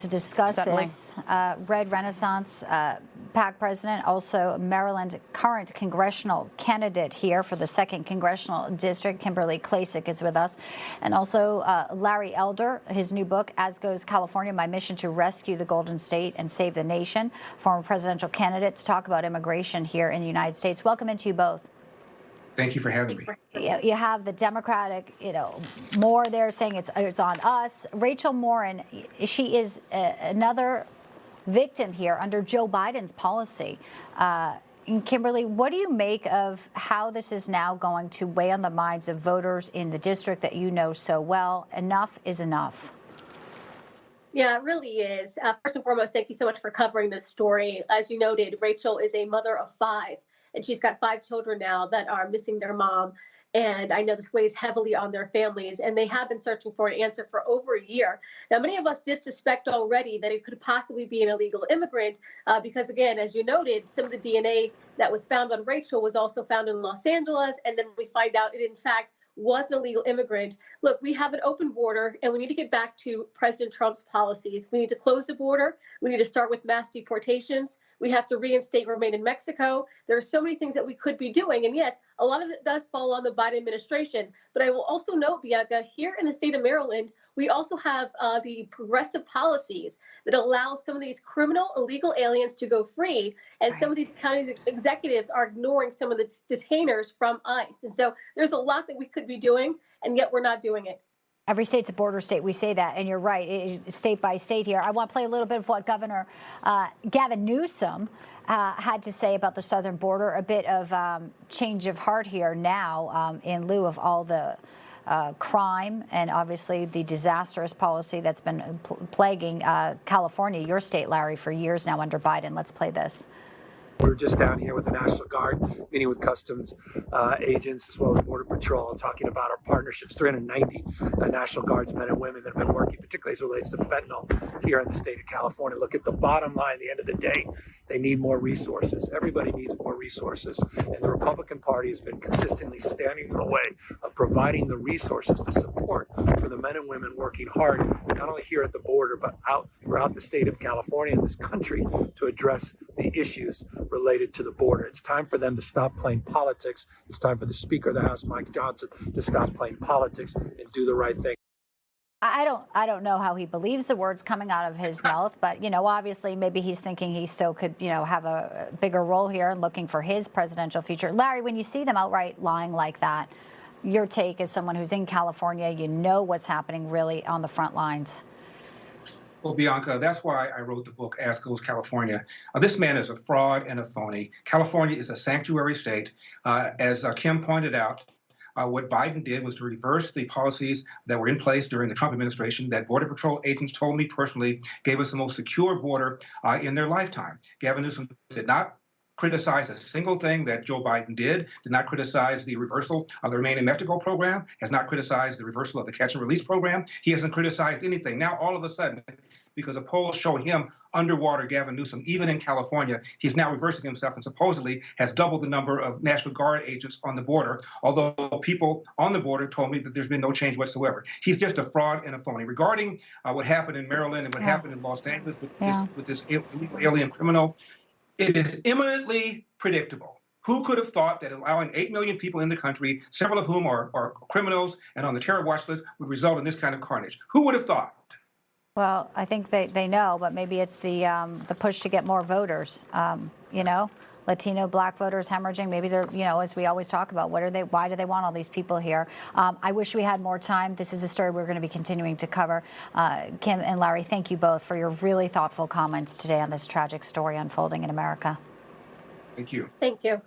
To discuss Certainly. this, Renaissance PAC President, also Maryland current congressional candidate here for the 2nd Congressional District, Kimberly Klacik, is with us. And also Larry Elder, his new book, As Goes California, My Mission to Rescue the Golden State and Save the Nation, former presidential candidate, to talk about immigration here in the United States. Welcome into you both. Thank you for having me. You have the Democratic, Moore there saying it's on us. Rachel Morin, she is another victim here under Joe Biden's policy. And Kimberly, what do you make of how this is now going to weigh on the minds of voters in the district that you know so well? Enough is enough. Yeah, it really is. First and foremost, thank you so much for covering this story. As you noted, Rachel is a mother of 5. And she's got 5 children now that are missing their mom. And I know this weighs heavily on their families. And they have been searching for an answer for over a year. Now, many of us did suspect already that it could possibly be an illegal immigrant because, again, as you noted, some of the DNA that was found on Rachel was also found in Los Angeles. And then we find out it, in fact, was an illegal immigrant. Look, we have an open border, and we need to get back to President Trump's policies. We need to close the border. We need to start with mass deportations. We have to reinstate Remain in Mexico. There are so many things that we could be doing. And yes, a lot of it does fall on the Biden administration. But I will also note, Bianca, here in the state of Maryland, we also have the progressive policies that allow some of these criminal illegal aliens to go free. And some of these county executives are ignoring some of the detainers from ICE. And so there's a lot that we could be doing, and yet we're not doing it. Every state's a border state. We say that, and you're right, state by state here. I want to play a little bit of what Governor Gavin Newsom had to say about the southern border, a bit of change of heart here now in lieu of all the crime and obviously the disastrous policy that's been plaguing California, your state, Larry, for years now under Biden. Let's play this. We were just down here with the National Guard, meeting with customs agents as well as Border Patrol, talking about our partnerships. 390 National Guardsmen and women that have been working, particularly as it relates to fentanyl here in the state of California. Look at the bottom line. At the end of the day, they need more resources. Everybody needs more resources. And the Republican Party has been consistently standing in the way of providing the resources, the support for the men and women working hard, not only here at the border, but out throughout the state of California and this country to address the issues related to the border. It's time for them to stop playing politics. It's time for the Speaker of the House, Mike Johnson, to stop playing politics and do the right thing. I don't know how he believes the words coming out of his mouth, but, obviously maybe he's thinking he still could, have a bigger role here and looking for his presidential future. Larry, when you see them outright lying like that, your take as someone who's in California, you know what's happening really on the front lines. Well, Bianca, that's why I wrote the book, As Goes California. This man is a fraud and a phony. California is a sanctuary state. As Kim pointed out, what Biden did was to reverse the policies that were in place during the Trump administration that Border Patrol agents told me personally gave us the most secure border in their lifetime. Gavin Newsom did not criticize a single thing that Joe Biden did not criticize the reversal of the Remain in Mexico program, has not criticized the reversal of the catch and release program. He hasn't criticized anything. Now, all of a sudden, because the polls show him underwater, Gavin Newsom, even in California, he's now reversing himself and supposedly has doubled the number of National Guard agents on the border, although people on the border told me that there's been no change whatsoever. He's just a fraud and a phony. Regarding what happened in Maryland and what happened in Los Angeles with this illegal alien criminal, it is imminently predictable. Who could have thought that allowing 8 million people in the country, several of whom are criminals and on the terror watch list, would result in this kind of carnage? Who would have thought? Well, I think they know, but maybe it's the push to get more voters. Latino, Black voters hemorrhaging. Maybe they're, as we always talk about, why do they want all these people here? I wish we had more time. This is a story we're going to be continuing to cover. Kim and Larry, thank you both for your really thoughtful comments today on this tragic story unfolding in America. Thank you. Thank you.